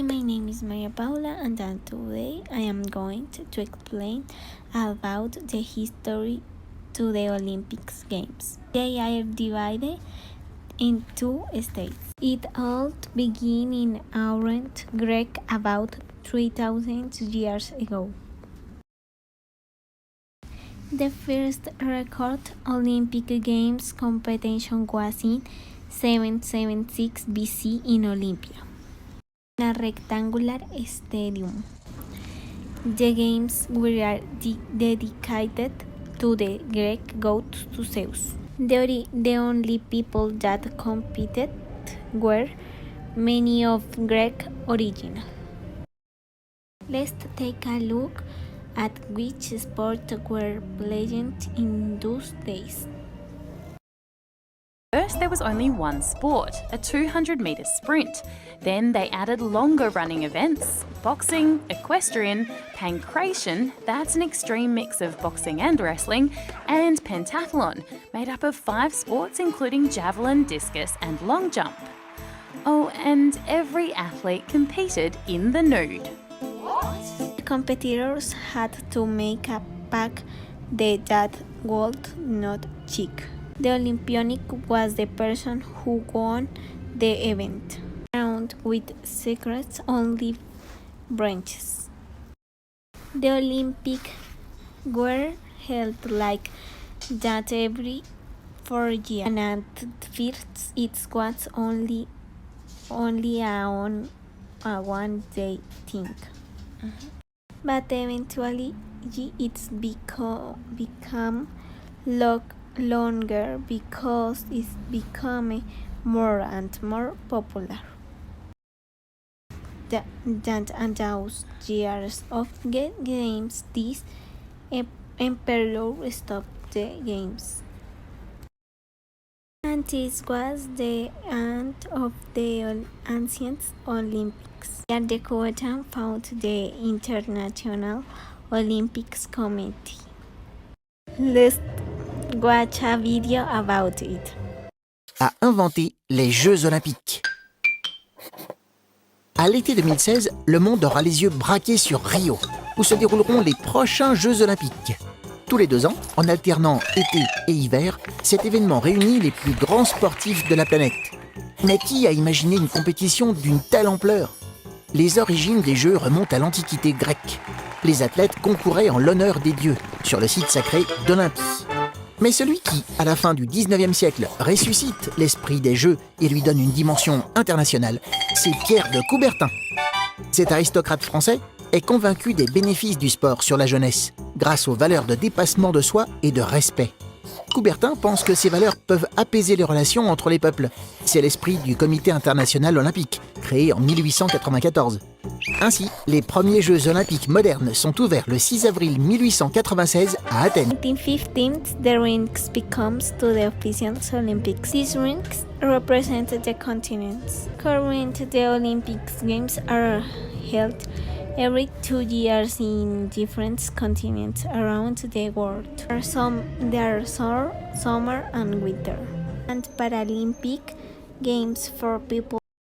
Hi, my name is Maria Paula, and today I am going to explain about the history to the Olympics Games. They are divided in two stages. It all began in ancient Greek about 3,000 years ago. The first record Olympic Games competition was in 776 BC in Olympia, a rectangular stadium. The games were dedicated to the Greek god Zeus. The only people that competed were many of Greek origin. Let's take a look at which sports were played in those days. First, there was only one sport, a 200-metre sprint. Then they added longer running events, boxing, equestrian, pancration, that's an extreme mix of boxing and wrestling, and pentathlon, made up of 5 sports including javelin, discus and long jump. Oh, and every athlete competed in the nude. The competitors had to make a pact that would not cheat. The Olympionic was the person who won the event, crowned with secrets only branches. The Olympics were held like that every 4 years, and at first it was only a one-day thing. But eventually it's become longer because it's becoming more and more popular. And those years of games, this emperor stopped the games. And this was the end of the ancient Olympics. Here the Quran found the International Olympics Committee. Let's watch a video about it. A inventé les Jeux Olympiques. À l'été 2016, le monde aura les yeux braqués sur Rio, où se dérouleront les prochains Jeux Olympiques. Tous les 2 ans, en alternant été et hiver, cet événement réunit les plus grands sportifs de la planète. Mais qui a imaginé une compétition d'une telle ampleur ? Les origines des Jeux remontent à l'Antiquité grecque. Les athlètes concouraient en l'honneur des dieux, sur le site sacré d'Olympie. Mais celui qui, à la fin du 19e siècle, ressuscite l'esprit des Jeux et lui donne une dimension internationale, c'est Pierre de Coubertin. Cet aristocrate français est convaincu des bénéfices du sport sur la jeunesse, grâce aux valeurs de dépassement de soi et de respect. Coubertin pense que ces valeurs peuvent apaiser les relations entre les peuples. C'est l'esprit du Comité international olympique, créé en 1894. Ainsi, les premiers Jeux olympiques modernes sont ouverts le 6 avril 1896 à Athènes. In 1915, the rings becomes to the official Olympics. These rings represent the continents. Currently, the Olympic Games are held every 2 years in different continents around the world. There are summer and winter. And Paralympic Games for people